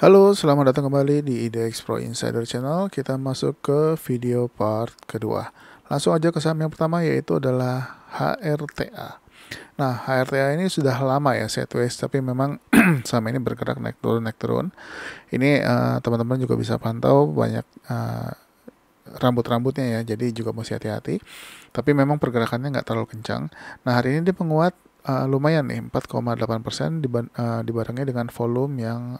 Halo, selamat datang kembali di IDX Pro Insider Channel. Kita masuk ke video part kedua. Langsung aja ke saham yang pertama, yaitu adalah HRTA. Nah, HRTA ini sudah lama ya sideways, tapi memang saham ini bergerak naik turun naik turun. Ini teman-teman juga bisa pantau banyak rambut-rambutnya ya, jadi juga mesti hati-hati. Tapi memang pergerakannya nggak terlalu kencang. Nah, hari ini dia penguat lumayan nih, 4,8% dibarengi dengan volume yang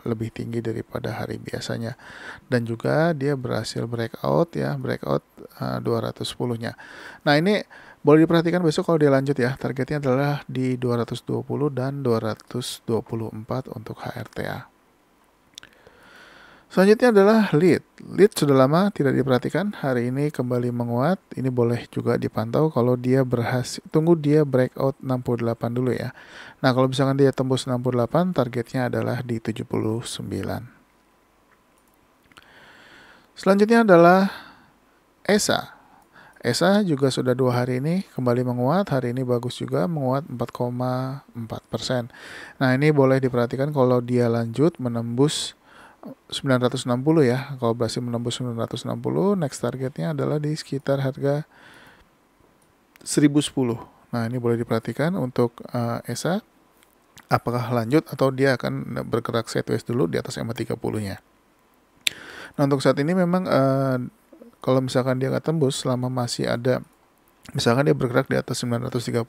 lebih tinggi daripada hari biasanya. Dan juga dia berhasil breakout 210-nya. Nah, ini boleh diperhatikan besok kalau dia lanjut ya. Targetnya adalah di 220 dan 224 untuk HRTA. Selanjutnya adalah lead. Lead sudah lama tidak diperhatikan, hari ini kembali menguat. Ini boleh juga dipantau kalau dia berhasil, tunggu dia breakout 68 dulu ya. Nah, kalau misalkan dia tembus 68, targetnya adalah di 79. Selanjutnya adalah ESA. ESA juga sudah 2 hari ini kembali menguat, hari ini bagus juga, menguat 4,4%. Nah, ini boleh diperhatikan kalau dia lanjut menembus 960 ya. Kalau berhasil menembus 960, next targetnya adalah di sekitar harga 1010. Nah, ini boleh diperhatikan untuk ESA apakah lanjut atau dia akan bergerak sideways dulu di atas EMA 30-nya. Nah, untuk saat ini memang kalau misalkan dia nggak tembus selama masih ada, misalkan dia bergerak di atas 930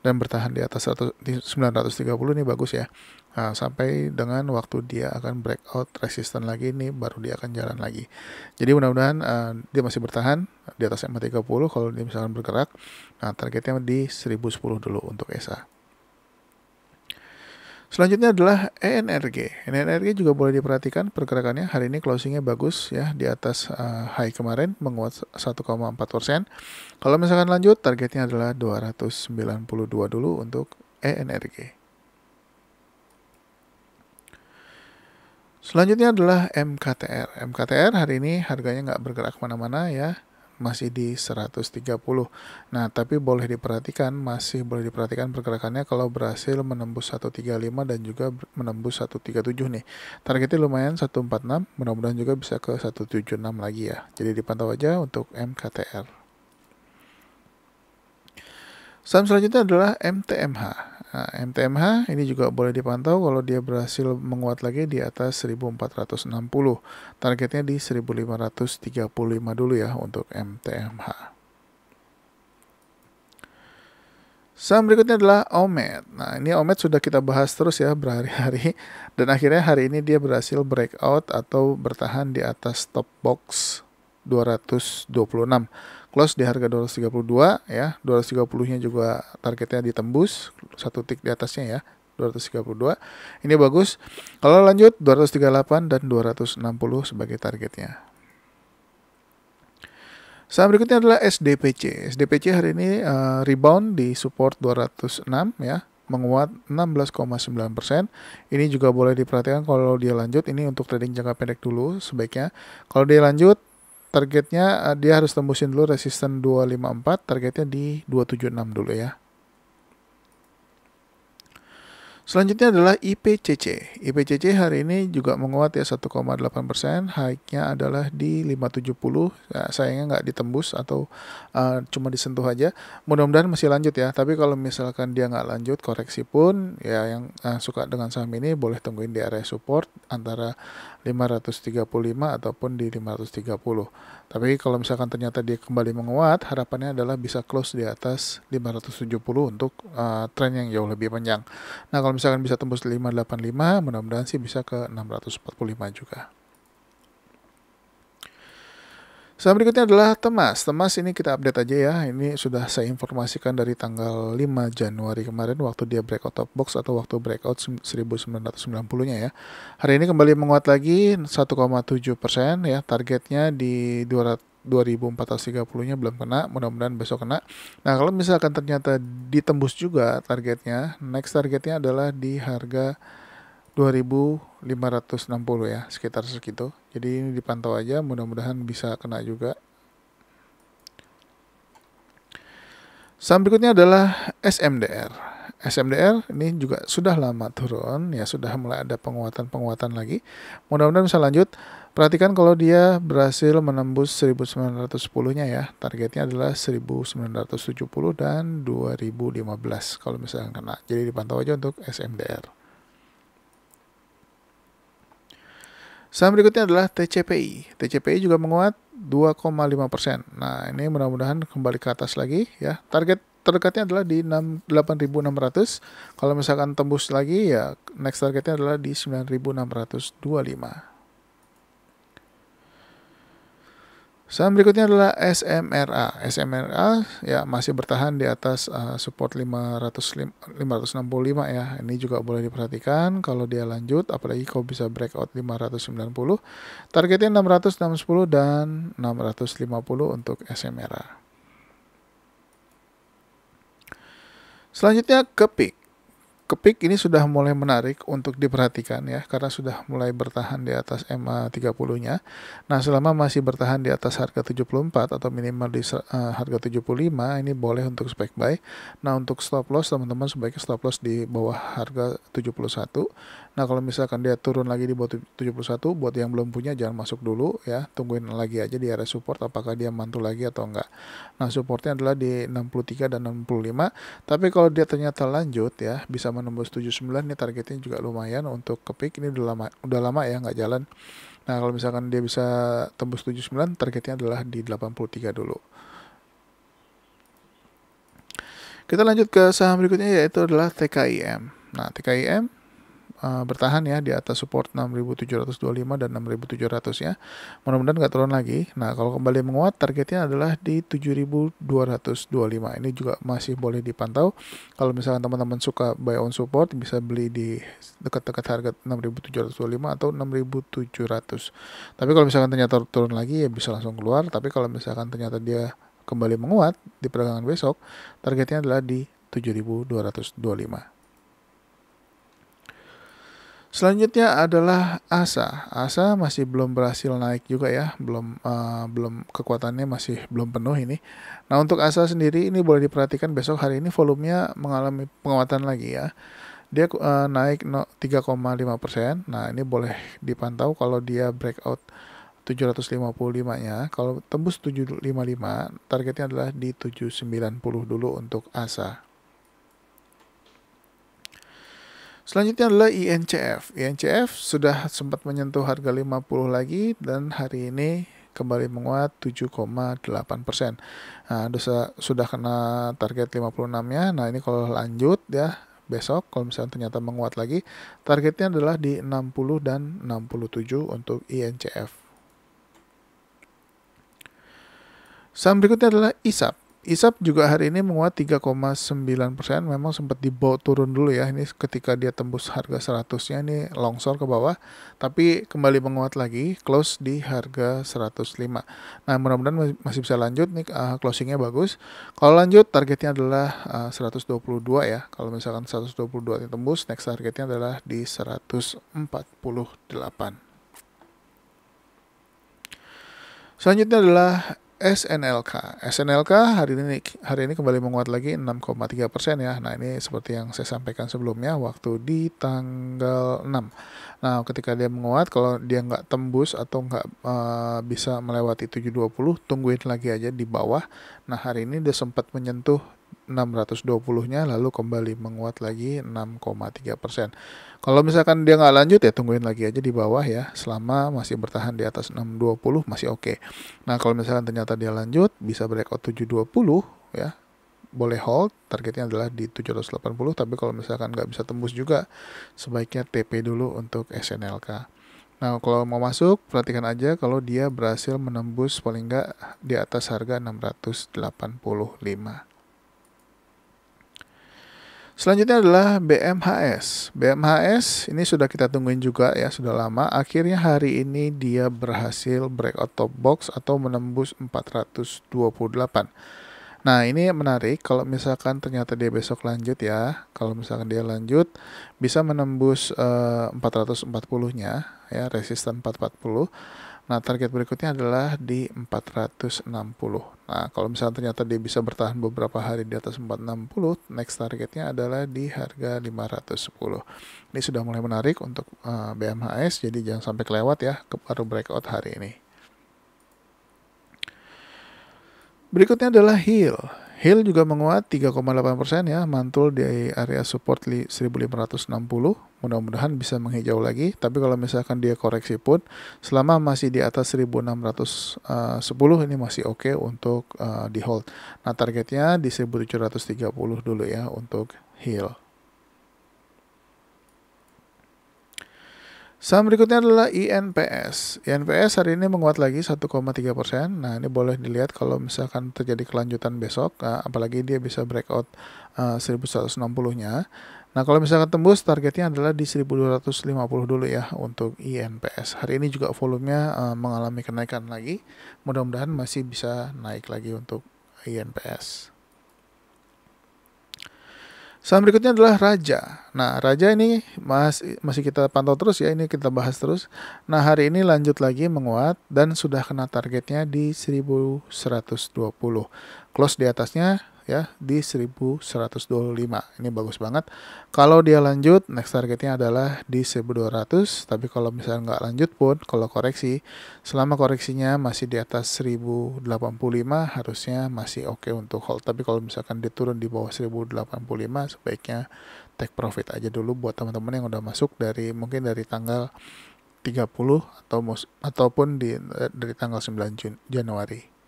dan bertahan di atas 930, ini bagus ya. Nah, sampai dengan waktu dia akan breakout resisten lagi, ini baru dia akan jalan lagi. Jadi mudah-mudahan dia masih bertahan di atas EMA 30 kalau dia misalkan bergerak. Nah, targetnya di 1010 dulu untuk ESA. Selanjutnya adalah ENRG. ENRG juga boleh diperhatikan pergerakannya. Hari ini closingnya bagus ya, di atas high kemarin, menguat 1,4%. Kalau misalkan lanjut, targetnya adalah 292 dulu untuk ENRG. Selanjutnya adalah MKTR. MKTR hari ini harganya nggak bergerak kemana-mana ya, masih di 130. Nah, tapi masih boleh diperhatikan pergerakannya kalau berhasil menembus 135 dan juga menembus 137 nih. Targetnya lumayan 146, mudah-mudahan juga bisa ke 176 lagi ya. Jadi dipantau aja untuk MKTR. Saham selanjutnya adalah MTMH. Nah, MTMH ini juga boleh dipantau kalau dia berhasil menguat lagi di atas 1460. Targetnya di 1535 dulu ya untuk MTMH. Saham berikutnya adalah OMED. Nah, ini OMED sudah kita bahas terus ya berhari-hari. Dan akhirnya hari ini dia berhasil breakout atau bertahan di atas top box 226. Close di harga 232 ya. 230-nya juga targetnya ditembus, satu tick di atasnya ya. 232. Ini bagus. Kalau lanjut 238 dan 260 sebagai targetnya. Saham berikutnya adalah SDPC. SDPC hari ini rebound di support 206 ya, menguat 16,9%. Ini juga boleh diperhatikan kalau dia lanjut, ini untuk trading jangka pendek dulu sebaiknya. Kalau dia lanjut, targetnya dia harus tembusin dulu resisten 254, targetnya di 276 dulu ya. Selanjutnya adalah IPCC. IPCC hari ini juga menguat ya 1,8%. High-nya adalah di 570. Ya, sayangnya nggak ditembus atau cuma disentuh aja. Mudah-mudahan masih lanjut ya. Tapi kalau misalkan dia nggak lanjut, koreksi pun ya yang suka dengan saham ini boleh tungguin di area support antara 535 ataupun di 530. Tapi kalau misalkan ternyata dia kembali menguat, harapannya adalah bisa close di atas 570 untuk tren yang jauh lebih panjang. Nah, kalau misalkan bisa tembus 585, mudah-mudahan sih bisa ke 645 juga. Saham berikutnya adalah Temas. Temas ini kita update aja ya. Ini sudah saya informasikan dari tanggal 5 Januari kemarin waktu dia breakout top box atau waktu breakout 1990-nya ya. Hari ini kembali menguat lagi 1,7% ya. Targetnya di 2430-nya belum kena, mudah-mudahan besok kena. Nah, kalau misalkan ternyata ditembus juga targetnya, next targetnya adalah di harga 2560 ya, sekitar segitu. Jadi ini dipantau aja, mudah-mudahan bisa kena juga. Saham berikutnya adalah SMDR. SMDR ini juga sudah lama turun ya, sudah mulai ada penguatan lagi. Mudah-mudahan bisa lanjut. Perhatikan kalau dia berhasil menembus 1910-nya ya. Targetnya adalah 1970 dan 2015 kalau misalnya kena. Jadi dipantau aja untuk SMDR. Saham berikutnya adalah TCPI. TCPI juga menguat 2,5%. Nah, ini mudah-mudahan kembali ke atas lagi ya. Target terdekatnya adalah di 8.600. Kalau misalkan tembus lagi ya, next targetnya adalah di 9.625. Saham berikutnya adalah SMRA. SMRA ya masih bertahan di atas support 565 ya. Ini juga boleh diperhatikan kalau dia lanjut, apalagi kalau bisa breakout 590. Targetnya 660 dan 650 untuk SMRA. Selanjutnya Kepik. Kepik ini sudah mulai menarik untuk diperhatikan ya, karena sudah mulai bertahan di atas MA30-nya. Nah, selama masih bertahan di atas harga 74 atau minimal di harga 75, ini boleh untuk spek buy. Nah, untuk stop loss teman-teman sebaiknya stop loss di bawah harga 71. Nah, kalau misalkan dia turun lagi di bawah 71, buat yang belum punya jangan masuk dulu ya, tungguin lagi aja di area support apakah dia mantul lagi atau enggak. Nah, supportnya adalah di 63 dan 65. Tapi kalau dia ternyata lanjut ya, bisa menembus 79, nih targetnya juga lumayan untuk Kepik. Ini udah lama ya nggak jalan. Nah, kalau misalkan dia bisa tembus 79, targetnya adalah di 83 dulu. Kita lanjut ke saham berikutnya yaitu adalah TKIM. Nah, TKIM bertahan ya di atas support 6.725 dan 6.700 ya. Mudah-mudahan nggak turun lagi. Nah, kalau kembali menguat targetnya adalah di 7.225. Ini juga masih boleh dipantau. Kalau misalkan teman-teman suka buy on support, bisa beli di dekat-dekat harga 6.725 atau 6.700. Tapi kalau misalkan ternyata turun lagi ya bisa langsung keluar. Tapi kalau misalkan ternyata dia kembali menguat di perdagangan besok, targetnya adalah di 7.225. Selanjutnya adalah ASA. ASA masih belum berhasil naik juga ya, belum kekuatannya masih belum penuh ini. Nah, untuk ASA sendiri ini boleh diperhatikan besok hari ini volumenya mengalami penguatan lagi ya. Dia naik 3,5%. Nah, ini boleh dipantau kalau dia breakout 755-nya. Kalau tembus 755, targetnya adalah di 790 dulu untuk ASA. Selanjutnya adalah INCF. INCF sudah sempat menyentuh harga 50 lagi dan hari ini kembali menguat 7,8%. Nah, sudah kena target 56-nya. Nah, ini kalau lanjut ya besok kalau misalnya ternyata menguat lagi, targetnya adalah di 60 dan 67 untuk INCF. Saham berikutnya adalah ISAP. ISAP juga hari ini menguat 3,9%. Memang sempat dibawa turun dulu ya. Ini ketika dia tembus harga 100-nya ini longsor ke bawah. Tapi kembali menguat lagi, close di harga 105. Nah, mudah-mudahan masih bisa lanjut nih, closingnya bagus. Kalau lanjut targetnya adalah 122 ya. Kalau misalkan 122 tembus, next targetnya adalah di 148. Selanjutnya adalah SNLK. SNLK hari ini kembali menguat lagi 6,3% ya. Nah, ini seperti yang saya sampaikan sebelumnya waktu di tanggal 6. Nah, ketika dia menguat, kalau dia nggak tembus atau nggak bisa melewati 720, tungguin lagi aja di bawah. Nah, hari ini dia sempat menyentuh 620-nya lalu kembali menguat lagi 6,3%. Kalau misalkan dia nggak lanjut ya tungguin lagi aja di bawah ya, selama masih bertahan di atas 620 masih oke. Nah, kalau misalkan ternyata dia lanjut bisa breakout 720 ya, boleh hold, targetnya adalah di 780. Tapi kalau misalkan nggak bisa tembus juga sebaiknya TP dulu untuk SNLK. Nah, kalau mau masuk perhatikan aja kalau dia berhasil menembus paling nggak di atas harga 685. Selanjutnya adalah BMHS. BMHS ini sudah kita tungguin juga ya, sudah lama. Akhirnya hari ini dia berhasil breakout top box atau menembus 428. Nah, ini menarik kalau misalkan ternyata dia besok lanjut ya. Kalau misalkan dia lanjut bisa menembus 440-nya ya, resisten 440. Nah, target berikutnya adalah di 460. Nah, kalau misalnya ternyata dia bisa bertahan beberapa hari di atas 460, next targetnya adalah di harga 510. Ini sudah mulai menarik untuk BMHS, jadi jangan sampai kelewat ya, baru breakout hari ini. Berikutnya adalah HIL. HIL juga menguat 3,8% ya, mantul di area support 1560. Mudah-mudahan bisa menghijau lagi, tapi kalau misalkan dia koreksi pun selama masih di atas 1610 ini masih oke untuk di hold. Nah, targetnya di 1730 dulu ya untuk HIL. Saham berikutnya adalah INPS. INPS hari ini menguat lagi 1,3%. Nah, ini boleh dilihat kalau misalkan terjadi kelanjutan besok, apalagi dia bisa breakout 1160-nya. Nah, kalau misalkan tembus, targetnya adalah di 1250 dulu ya untuk INPS. Hari ini juga volumenya mengalami kenaikan lagi. Mudah-mudahan masih bisa naik lagi untuk INPS. Saham berikutnya adalah Raja. Nah, Raja ini masih kita pantau terus ya, ini kita bahas terus. Nah, hari ini lanjut lagi menguat dan sudah kena targetnya di 1120. Close di atasnya ya di 1125. Ini bagus banget. Kalau dia lanjut, next targetnya adalah di 1200. Tapi kalau misalnya nggak lanjut pun, kalau koreksi, selama koreksinya masih di atas 1085 harusnya masih oke untuk hold. Tapi kalau misalkan dia turun di bawah 1085, sebaiknya take profit aja dulu buat teman-teman yang udah masuk dari mungkin dari tanggal 30 ataupun dari tanggal 9 Januari.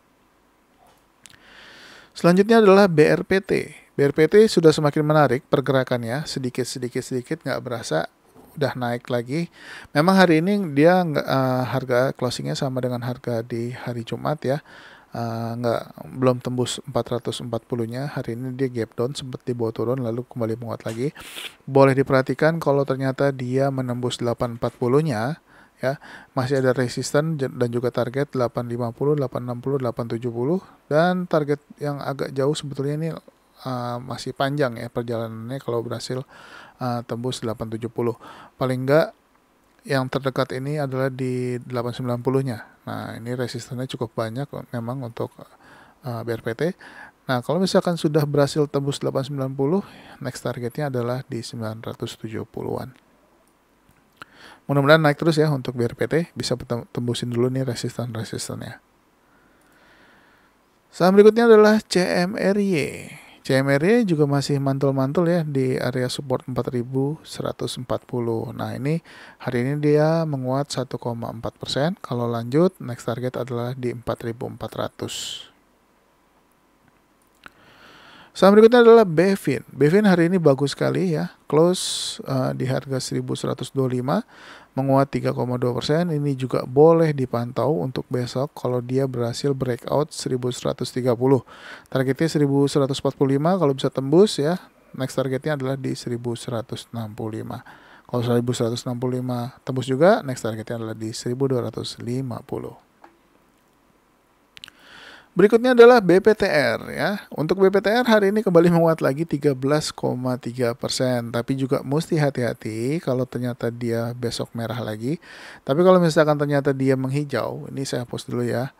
Selanjutnya adalah BRPT. BRPT sudah semakin menarik pergerakannya, sedikit nggak berasa udah naik lagi. Memang hari ini dia harga closingnya sama dengan harga di hari Jumat ya. Belum tembus 440-nya. Hari ini dia gap down, sempat dibawa turun lalu kembali menguat lagi. Boleh diperhatikan kalau ternyata dia menembus 840-nya ya, masih ada resisten dan juga target 850, 860, 870 dan target yang agak jauh sebetulnya ini masih panjang ya perjalanannya kalau berhasil tembus 870. Paling enggak yang terdekat ini adalah di 890-nya. Nah, ini resistennya cukup banyak memang untuk BRPT. Nah, kalau misalkan sudah berhasil tembus 890, next targetnya adalah di 970-an. Mudah-mudahan naik terus ya untuk BRPT, bisa tembusin dulu nih resisten-resistennya. Saham berikutnya adalah CMRY. CMRY juga masih mantul-mantul ya di area support 4140. Nah, ini hari ini dia menguat 1,4%. Kalau lanjut, next target adalah di 4400. Saham berikutnya adalah Bevin. Bevin hari ini bagus sekali ya. Close di harga 1125, menguat 3,2%. Ini juga boleh dipantau untuk besok kalau dia berhasil breakout 1130. Targetnya 1145, kalau bisa tembus ya. Next targetnya adalah di 1165. Kalau 1165 tembus juga, next targetnya adalah di 1250. Berikutnya adalah BPTR ya. Untuk BPTR hari ini kembali menguat lagi 13,3%. Tapi juga mesti hati-hati kalau ternyata dia besok merah lagi. Tapi kalau misalkan ternyata dia menghijau, ini saya hapus dulu ya.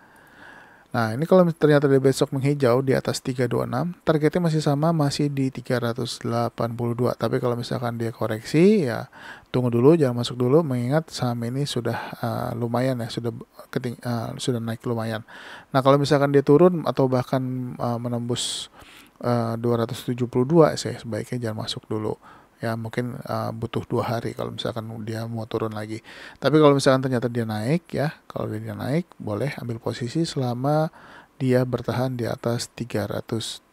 Nah, ini kalau ternyata dia besok menghijau di atas 326, targetnya masih sama, masih di 382. Tapi kalau misalkan dia koreksi, ya tunggu dulu, jangan masuk dulu, mengingat saham ini sudah lumayan ya, sudah naik lumayan. Nah, kalau misalkan dia turun atau bahkan menembus 272, sebaiknya jangan masuk dulu. Ya mungkin butuh 2 hari kalau misalkan dia mau turun lagi. Tapi kalau misalkan ternyata dia naik ya, kalau dia naik boleh ambil posisi selama dia bertahan di atas 326.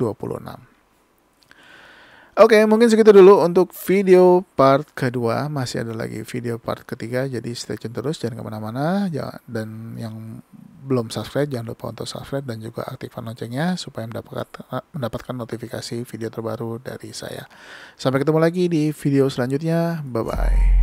Oke, mungkin segitu dulu untuk video part kedua. Masih ada lagi video part ketiga, jadi stay tune terus, jangan kemana-mana. Dan yang belum subscribe, jangan lupa untuk subscribe dan juga aktifkan loncengnya supaya mendapatkan notifikasi video terbaru dari saya. Sampai ketemu lagi di video selanjutnya. Bye-bye.